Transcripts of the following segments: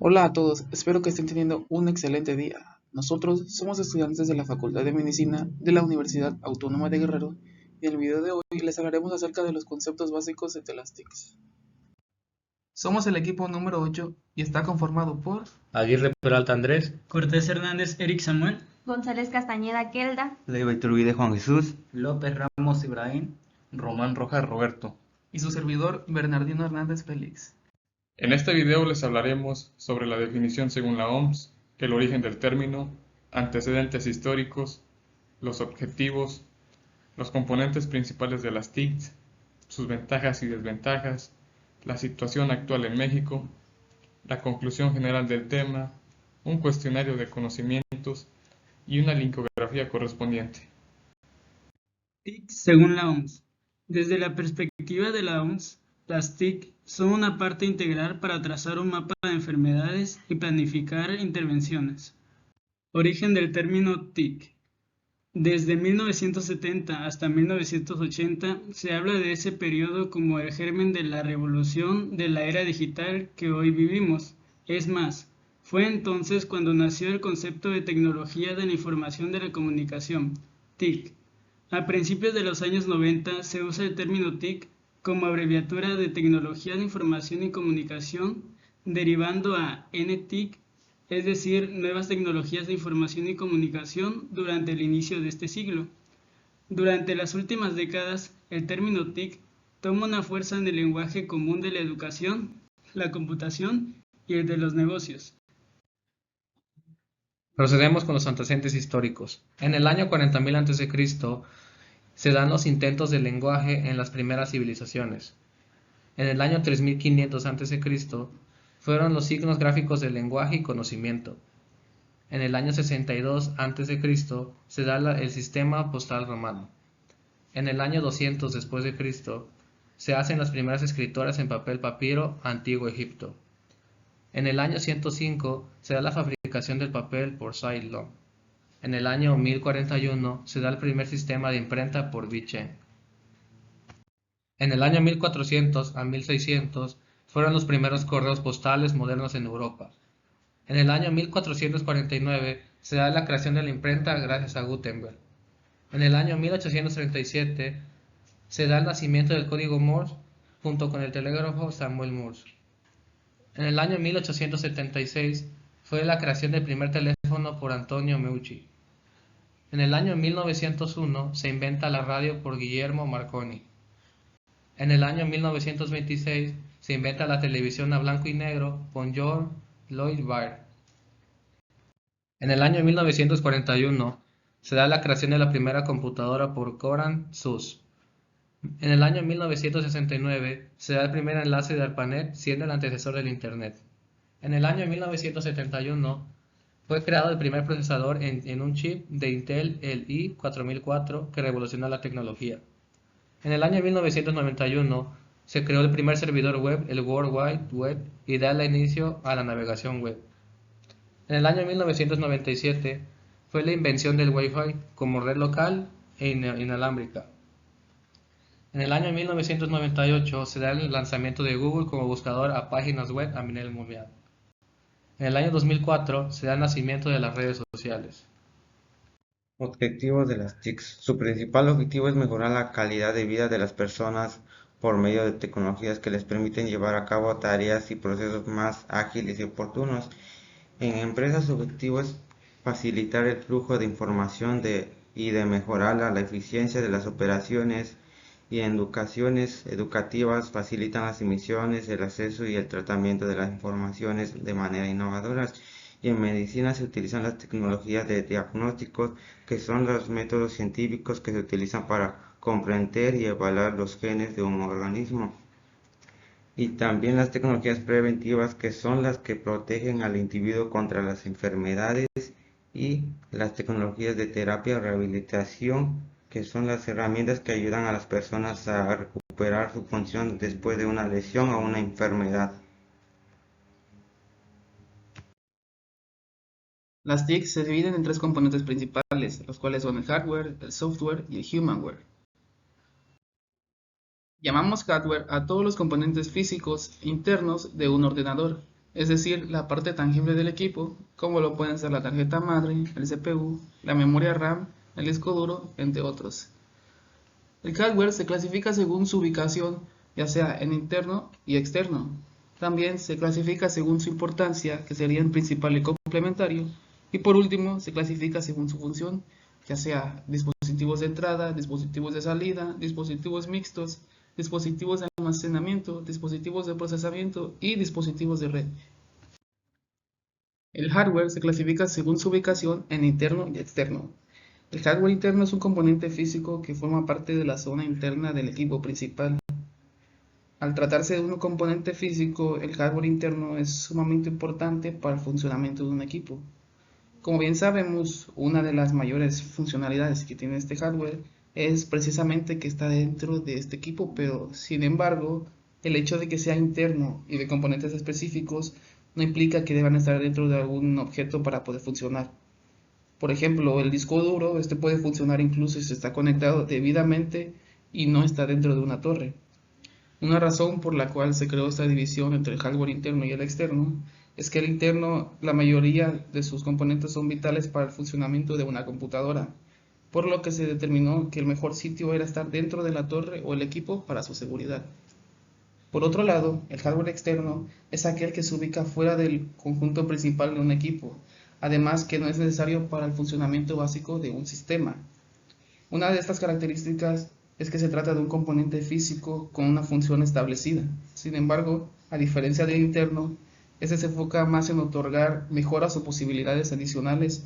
Hola a todos, espero que estén teniendo un excelente día. Nosotros somos estudiantes de la Facultad de Medicina de la Universidad Autónoma de Guerrero y en el video de hoy les hablaremos acerca de los conceptos básicos de las TICs. Somos el equipo número 8 y está conformado por Aguirre Peralta Andrés, Cortés Hernández Eric Samuel, González Castañeda Kelda, Leiva Iturbide Juan Jesús, López Ramos Ibrahim, Román Rojas Roberto. y su servidor Bernardino Hernández Félix. En este video les hablaremos sobre la definición según la OMS, el origen del término, antecedentes históricos, los objetivos, los componentes principales de las TICs, sus ventajas y desventajas, la situación actual en México, la conclusión general del tema, un cuestionario de conocimientos y una linkografía correspondiente. TIC según la OMS. Desde la perspectiva de la OMS, las TIC son una parte integral para trazar un mapa de enfermedades y planificar intervenciones. Origen del término TIC. Desde 1970 hasta 1980 se habla de ese periodo como el germen de la revolución de la era digital que hoy vivimos. Es más, fue entonces cuando nació el concepto de tecnología de la información de la comunicación, TIC. A principios de los años 90 se usa el término TIC como abreviatura de Tecnología de Información y Comunicación, derivando a NTIC, es decir, Nuevas Tecnologías de Información y Comunicación durante el inicio de este siglo. Durante las últimas décadas, el término TIC toma una fuerza en el lenguaje común de la educación, la computación y el de los negocios. Procedemos con los antecedentes históricos. En el año 40.000 a.C. se dan los intentos de lenguaje en las primeras civilizaciones. En el año 3500 a.C. fueron los signos gráficos del lenguaje y conocimiento. En el año 62 a.C. se da el sistema postal romano. En el año 200 después de Cristo se hacen las primeras escrituras en papel papiro antiguo Egipto. En el año 105 se da la fabricación del papel por Sai Long. En el año 1041 se da el primer sistema de imprenta por Bi Cheng. En el año 1400 a 1600 fueron los primeros correos postales modernos en Europa. En el año 1449 se da la creación de la imprenta gracias a Gutenberg. En el año 1837 se da el nacimiento del código Morse junto con el telégrafo Samuel Morse. En el año 1876 fue la creación del primer teléfono por Antonio Meucci. En el año 1901 se inventa la radio por Guillermo Marconi. En el año 1926 se inventa la televisión a blanco y negro por George Lloyd Baird. En el año 1941 se da la creación de la primera computadora por Göran Suss. En el año 1969 se da el primer enlace de ARPANET, siendo el antecesor del Internet. En el año 1971 fue creado el primer procesador en un chip de Intel, el i4004, que revolucionó la tecnología. En el año 1991 se creó el primer servidor web, el World Wide Web, y da el inicio a la navegación web. En el año 1997 fue la invención del Wi-Fi como red local e inalámbrica. En el año 1998 se da el lanzamiento de Google como buscador a páginas web a nivel mundial. En el año 2004 se da el nacimiento de las redes sociales. objetivos de las TICs. Su principal objetivo es mejorar la calidad de vida de las personas por medio de tecnologías que les permiten llevar a cabo tareas y procesos más ágiles y oportunos. En empresas su objetivo es facilitar el flujo de información y de mejorar la eficiencia de las operaciones, y en educaciones educativas facilitan las emisiones, el acceso y el tratamiento de las informaciones de manera innovadora. Y en medicina se utilizan las tecnologías de diagnósticos, que son los métodos científicos que se utilizan para comprender y evaluar los genes de un organismo. Y también las tecnologías preventivas, que son las que protegen al individuo contra las enfermedades, y las tecnologías de terapia o rehabilitación, que son las herramientas que ayudan a las personas a recuperar su función después de una lesión o una enfermedad. Las TICs se dividen en tres componentes principales, los cuales son el hardware, el software y el humanware. Llamamos hardware a todos los componentes físicos internos de un ordenador, es decir, la parte tangible del equipo, como lo pueden ser la tarjeta madre, el CPU, la memoria RAM, el disco duro, entre otros. El hardware se clasifica según su ubicación, ya sea en interno y externo. También se clasifica según su importancia, que serían principal y complementario. Y por último, se clasifica según su función, ya sea dispositivos de entrada, dispositivos de salida, dispositivos mixtos, dispositivos de almacenamiento, dispositivos de procesamiento y dispositivos de red. El hardware se clasifica según su ubicación en interno y externo. El hardware interno es un componente físico que forma parte de la zona interna del equipo principal. Al tratarse de un componente físico, el hardware interno es sumamente importante para el funcionamiento de un equipo. Como bien sabemos, una de las mayores funcionalidades que tiene este hardware es precisamente que está dentro de este equipo, pero sin embargo, el hecho de que sea interno y de componentes específicos no implica que deban estar dentro de algún objeto para poder funcionar. Por ejemplo, el disco duro, este puede funcionar incluso si está conectado debidamente y no está dentro de una torre. Una razón por la cual se creó esta división entre el hardware interno y el externo es que el interno, la mayoría de sus componentes son vitales para el funcionamiento de una computadora, por lo que se determinó que el mejor sitio era estar dentro de la torre o el equipo para su seguridad. Por otro lado, el hardware externo es aquel que se ubica fuera del conjunto principal de un equipo, además que no es necesario para el funcionamiento básico de un sistema. Una de estas características es que se trata de un componente físico con una función establecida. Sin embargo, a diferencia del interno, este se enfoca más en otorgar mejoras o posibilidades adicionales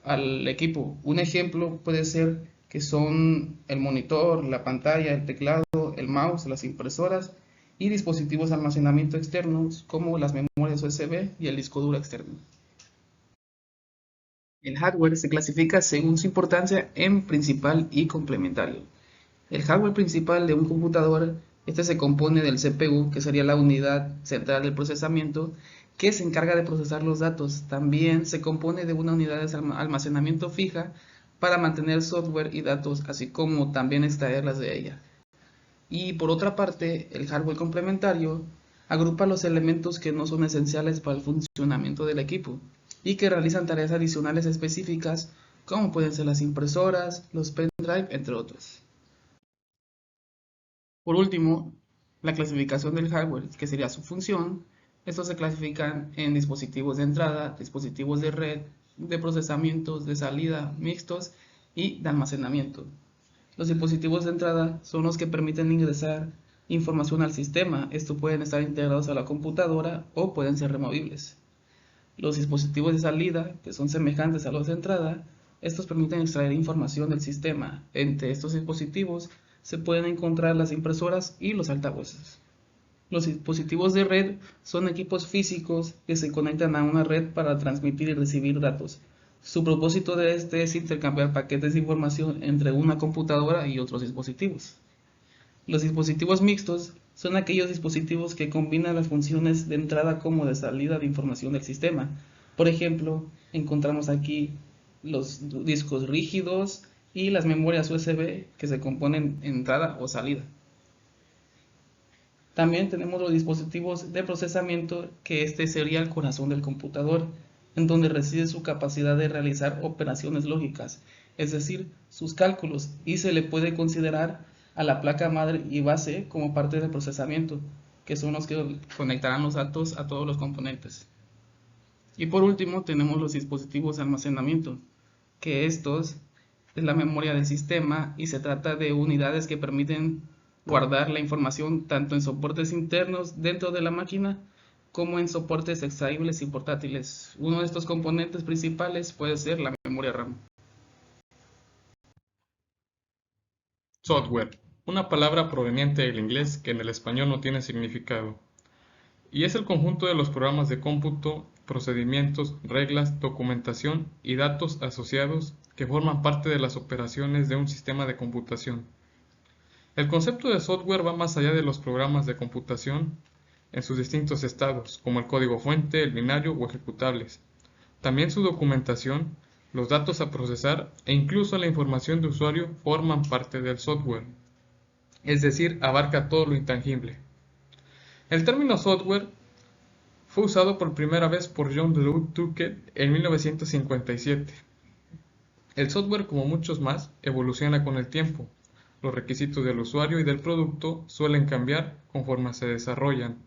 al equipo. Un ejemplo puede ser que son el monitor, la pantalla, el teclado, el mouse, las impresoras y dispositivos de almacenamiento externos como las memorias USB y el disco duro externo. El hardware se clasifica según su importancia en principal y complementario. El hardware principal de un computador, este se compone del CPU, que sería la unidad central del procesamiento, que se encarga de procesar los datos. También se compone de una unidad de almacenamiento fija para mantener software y datos, así como también extraerlas de ella. Y por otra parte, el hardware complementario agrupa los elementos que no son esenciales para el funcionamiento del equipo y que realizan tareas adicionales específicas, como pueden ser las impresoras, los pendrive, entre otros. Por último, la clasificación del hardware, que sería su función. Estos se clasifican en dispositivos de entrada, dispositivos de red, de procesamientos, de salida, mixtos y de almacenamiento. Los dispositivos de entrada son los que permiten ingresar información al sistema. Estos pueden estar integrados a la computadora o pueden ser removibles. Los dispositivos de salida, que son semejantes a los de entrada, estos permiten extraer información del sistema. Entre estos dispositivos se pueden encontrar las impresoras y los altavoces. Los dispositivos de red son equipos físicos que se conectan a una red para transmitir y recibir datos. Su propósito de este es intercambiar paquetes de información entre una computadora y otros dispositivos. Los dispositivos mixtos son aquellos dispositivos que combinan las funciones de entrada como de salida de información del sistema. Por ejemplo, encontramos aquí los discos rígidos y las memorias USB que se componen en entrada o salida. También tenemos los dispositivos de procesamiento, que este sería el corazón del computador, en donde reside su capacidad de realizar operaciones lógicas, es decir, sus cálculos, y se le puede considerar a la placa madre y base como parte del procesamiento, que son los que conectarán los datos a todos los componentes. Y por último tenemos los dispositivos de almacenamiento, que estos es la memoria del sistema y se trata de unidades que permiten guardar la información tanto en soportes internos dentro de la máquina como en soportes extraíbles y portátiles. Uno de estos componentes principales puede ser la memoria RAM. Software, una palabra proveniente del inglés que en el español no tiene significado, y es el conjunto de los programas de cómputo, procedimientos, reglas, documentación y datos asociados que forman parte de las operaciones de un sistema de computación. El concepto de software va más allá de los programas de computación en sus distintos estados, como el código fuente, el binario o ejecutables. También su documentación, los datos a procesar e incluso la información de usuario forman parte del software, es decir, abarca todo lo intangible. El término software Fue usado por primera vez por John Lou Tuckett en 1957. El software, como muchos más, evoluciona con el tiempo. Los requisitos del usuario y del producto suelen cambiar conforme se desarrollan.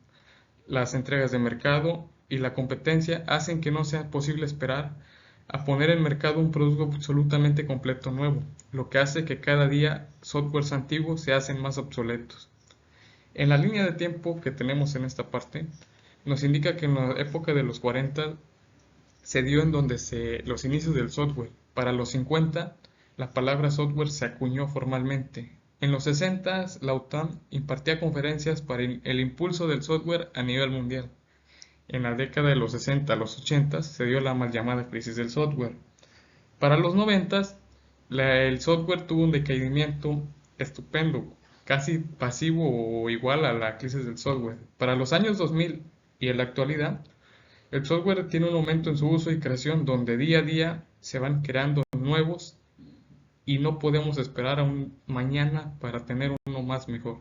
Las entregas de mercado y la competencia hacen que no sea posible esperar a poner en mercado un producto absolutamente completo nuevo, lo que hace que cada día softwares antiguos se hacen más obsoletos. En la línea de tiempo que tenemos en esta parte, nos indica que en la época de los 40 se dio en donde los inicios del software. Para los 50, la palabra software se acuñó formalmente. En los 60, la OTAN impartía conferencias para el impulso del software a nivel mundial. En la década de los 60 a los 80 se dio la mal llamada crisis del software. Para los 90, el software tuvo un decaimiento estupendo, casi pasivo o igual a la crisis del software. Para los años 2000 y en la actualidad, el software tiene un aumento en su uso y creación donde día a día se van creando nuevos y no podemos esperar a un mañana para tener uno más mejor.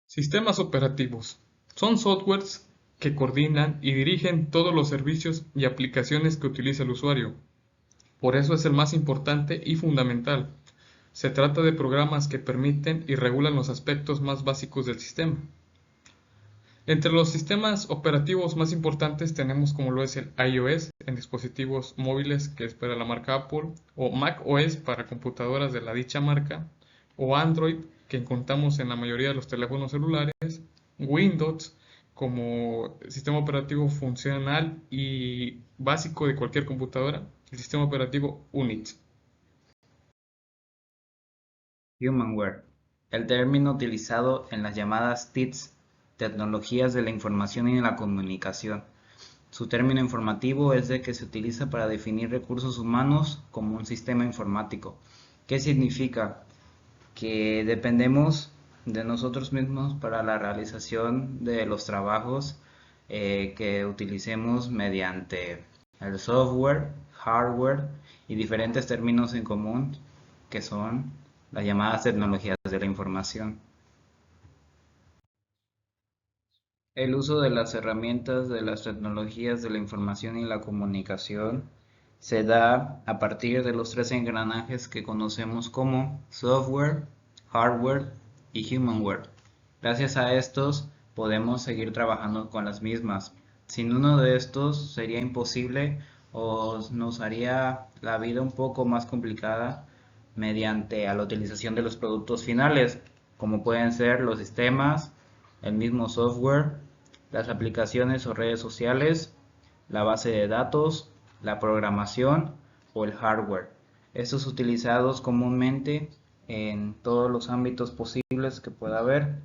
Sistemas operativos. Son softwares que coordinan y dirigen todos los servicios y aplicaciones que utiliza el usuario. Por eso es el más importante y fundamental. Se trata de programas que permiten y regulan los aspectos más básicos del sistema. Entre los sistemas operativos más importantes tenemos como lo es el iOS en dispositivos móviles, que es para la marca Apple, o macOS para computadoras de la dicha marca, o Android, que encontramos en la mayoría de los teléfonos celulares, Windows como sistema operativo funcional y básico de cualquier computadora, el sistema operativo Unix. Humanware, el término utilizado en las llamadas TICs, tecnologías de la información y la comunicación. Su término informativo es de que se utiliza para definir recursos humanos como un sistema informático. ¿Qué significa? Que dependemos de nosotros mismos para la realización de los trabajos que utilicemos mediante el software, hardware y diferentes términos en común que son las llamadas tecnologías de la información. El uso de las herramientas de las tecnologías de la información y la comunicación se da a partir de los tres engranajes que conocemos como software, hardware y humanware. Gracias a estos podemos seguir trabajando con las mismas. Sin uno de estos sería imposible o nos haría la vida un poco más complicada mediante a la utilización de los productos finales, como pueden ser los sistemas, el mismo software, las aplicaciones o redes sociales, la base de datos, la programación o el hardware. Estos utilizados comúnmente en todos los ámbitos posibles que pueda haber,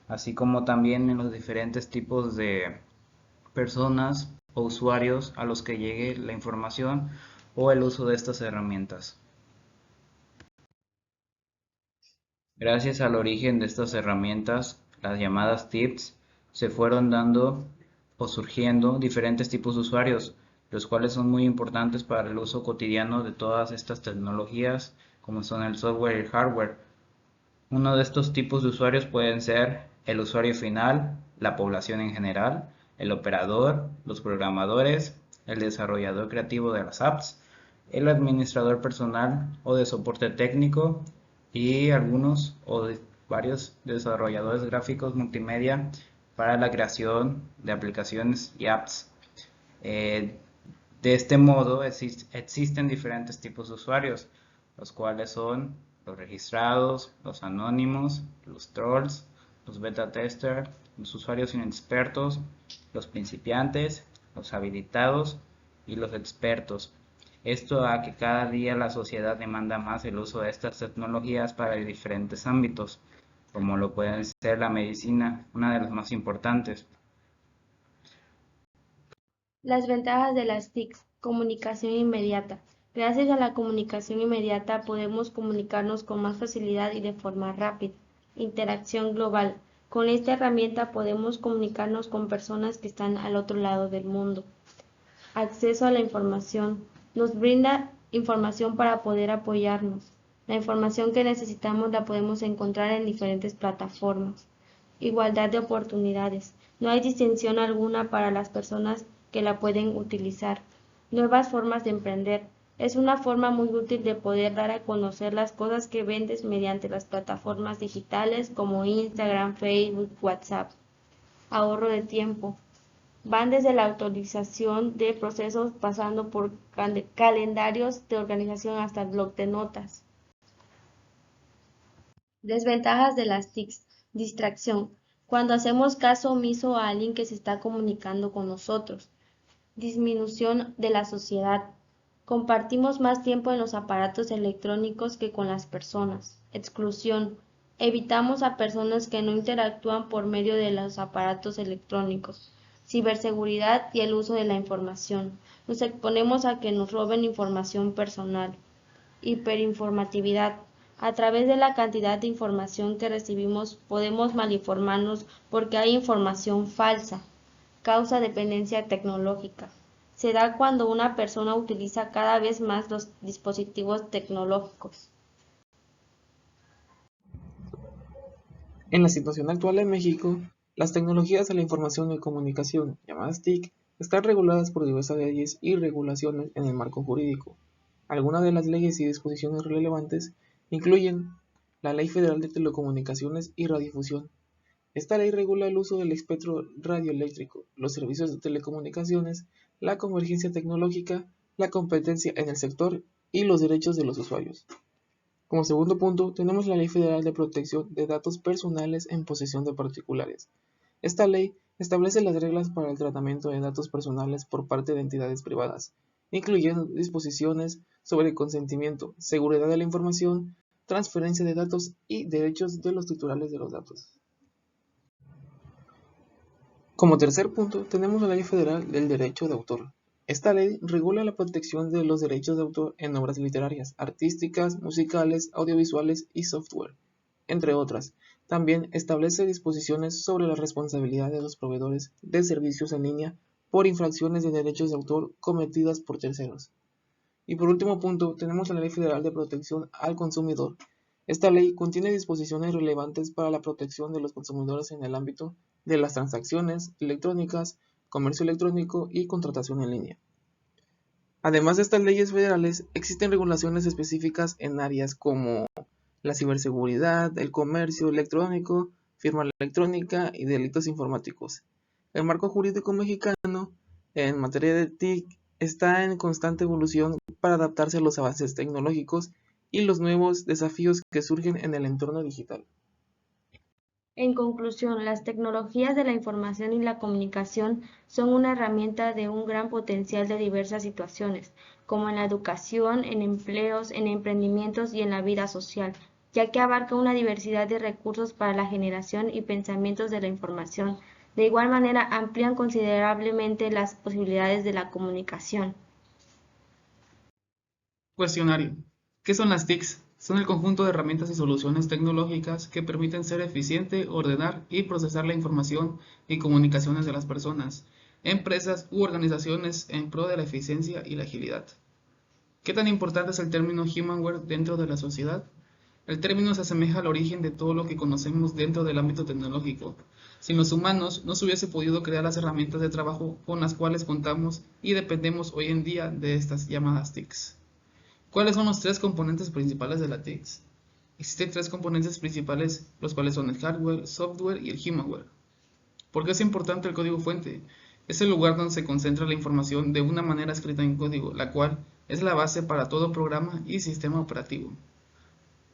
así como también en los diferentes tipos de personas o usuarios a los que llegue la información o el uso de estas herramientas. Gracias al origen de estas herramientas, las llamadas TICs, se fueron dando o surgiendo diferentes tipos de usuarios, los cuales son muy importantes para el uso cotidiano de todas estas tecnologías, como son el software y el hardware. Uno de estos tipos de usuarios pueden ser el usuario final, la población en general, el operador, los programadores, el desarrollador creativo de las apps, el administrador personal o de soporte técnico y algunos o varios desarrolladores gráficos multimedia para la creación de aplicaciones y apps. De este modo existen diferentes tipos de usuarios, los cuales son los registrados, los anónimos, los trolls, los beta testers, los usuarios inexpertos, los principiantes, los habilitados y los expertos. Esto a que cada día la sociedad demanda más el uso de estas tecnologías para diferentes ámbitos, como lo puede ser la medicina, una de las más importantes. Las ventajas de las TICs. Comunicación inmediata. Gracias a la comunicación inmediata podemos comunicarnos con más facilidad y de forma rápida. Interacción global. Con esta herramienta podemos comunicarnos con personas que están al otro lado del mundo. Acceso a la información. Nos brinda información para poder apoyarnos. La información que necesitamos la podemos encontrar en diferentes plataformas. igualdad de oportunidades. No hay distinción alguna para las personas que la pueden utilizar. Nuevas formas de emprender. Es una forma muy útil de poder dar a conocer las cosas que vendes mediante las plataformas digitales como Instagram, Facebook, WhatsApp. Ahorro de tiempo. Van desde la autorización de procesos pasando por calendarios de organización hasta el blog de notas. Desventajas de las TICs. Distracción. Cuando hacemos caso omiso a alguien que se está comunicando con nosotros. Disminución de la sociedad. Compartimos más tiempo en los aparatos electrónicos que con las personas. Exclusión. Evitamos a personas que no interactúan por medio de los aparatos electrónicos. Ciberseguridad y el uso de la información. Nos exponemos a que nos roben información personal. Hiperinformatividad. A través de la cantidad de información que recibimos podemos malinformarnos porque hay información falsa. Causa dependencia tecnológica. Se da cuando una persona utiliza cada vez más los dispositivos tecnológicos. En la situación actual en México, las tecnologías de la información y comunicación, llamadas TIC, están reguladas por diversas leyes y regulaciones en el marco jurídico. Algunas de las leyes y disposiciones relevantes incluyen la Ley Federal de Telecomunicaciones y Radiodifusión. Esta ley regula el uso del espectro radioeléctrico, los servicios de telecomunicaciones, la convergencia tecnológica, la competencia en el sector y los derechos de los usuarios. Como segundo punto, tenemos la Ley Federal de Protección de Datos Personales en posesión de particulares. Esta ley establece las reglas para el tratamiento de datos personales por parte de entidades privadas, incluyendo disposiciones sobre consentimiento, seguridad de la información, transferencia de datos y derechos de los titulares de los datos. Como tercer punto, tenemos la Ley Federal del Derecho de Autor. Esta ley regula la protección de los derechos de autor en obras literarias, artísticas, musicales, audiovisuales y software, entre otras. También establece disposiciones sobre la responsabilidad de los proveedores de servicios en línea por infracciones de derechos de autor cometidas por terceros. Y por último punto, tenemos la Ley Federal de Protección al Consumidor. Esta ley contiene disposiciones relevantes para la protección de los consumidores en el ámbito de las transacciones electrónicas, comercio electrónico y contratación en línea. Además de estas leyes federales, existen regulaciones específicas en áreas como la ciberseguridad, el comercio electrónico, firma electrónica y delitos informáticos. El marco jurídico mexicano en materia de TIC está en constante evolución para adaptarse a los avances tecnológicos y los nuevos desafíos que surgen en el entorno digital. En conclusión, las tecnologías de la información y la comunicación son una herramienta de un gran potencial de diversas situaciones, como en la educación, en empleos, en emprendimientos y en la vida social, ya que abarca una diversidad de recursos para la generación y pensamientos de la información. De igual manera, amplían considerablemente las posibilidades de la comunicación. Cuestionario. ¿Qué son las TICs? Son el conjunto de herramientas y soluciones tecnológicas que permiten ser eficiente, ordenar y procesar la información y comunicaciones de las personas, empresas u organizaciones en pro de la eficiencia y la agilidad. ¿Qué tan importante es el término humanware dentro de la sociedad? El término se asemeja al origen de todo lo que conocemos dentro del ámbito tecnológico. Sin los humanos no se hubiese podido crear las herramientas de trabajo con las cuales contamos y dependemos hoy en día de estas llamadas TICs. ¿Cuáles son los tres componentes principales de la TICs? Existen tres componentes principales, los cuales son el hardware, software y el humanware. ¿Por qué es importante el código fuente? Es el lugar donde se concentra la información de una manera escrita en código, la cual es la base para todo programa y sistema operativo.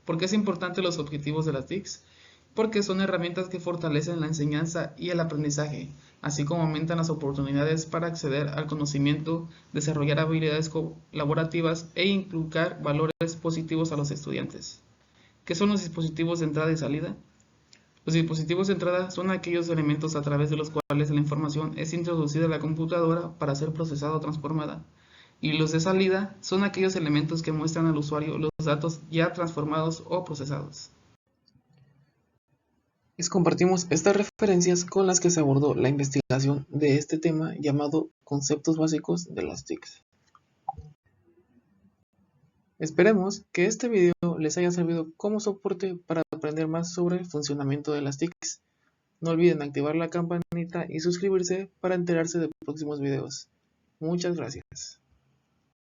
¿Por qué es importante los objetivos de las TICs? Porque son herramientas que fortalecen la enseñanza y el aprendizaje, así como aumentan las oportunidades para acceder al conocimiento, desarrollar habilidades colaborativas e inculcar valores positivos a los estudiantes. ¿Qué son los dispositivos de entrada y salida? Los dispositivos de entrada son aquellos elementos a través de los cuales la información es introducida a la computadora para ser procesada o transformada. Y los de salida son aquellos elementos que muestran al usuario los datos ya transformados o procesados. Les compartimos estas referencias con las que se abordó la investigación de este tema llamado Conceptos básicos de las TICs. Esperemos que este video les haya servido como soporte para aprender más sobre el funcionamiento de las TICs. No olviden activar la campanita y suscribirse para enterarse de próximos videos. Muchas gracias.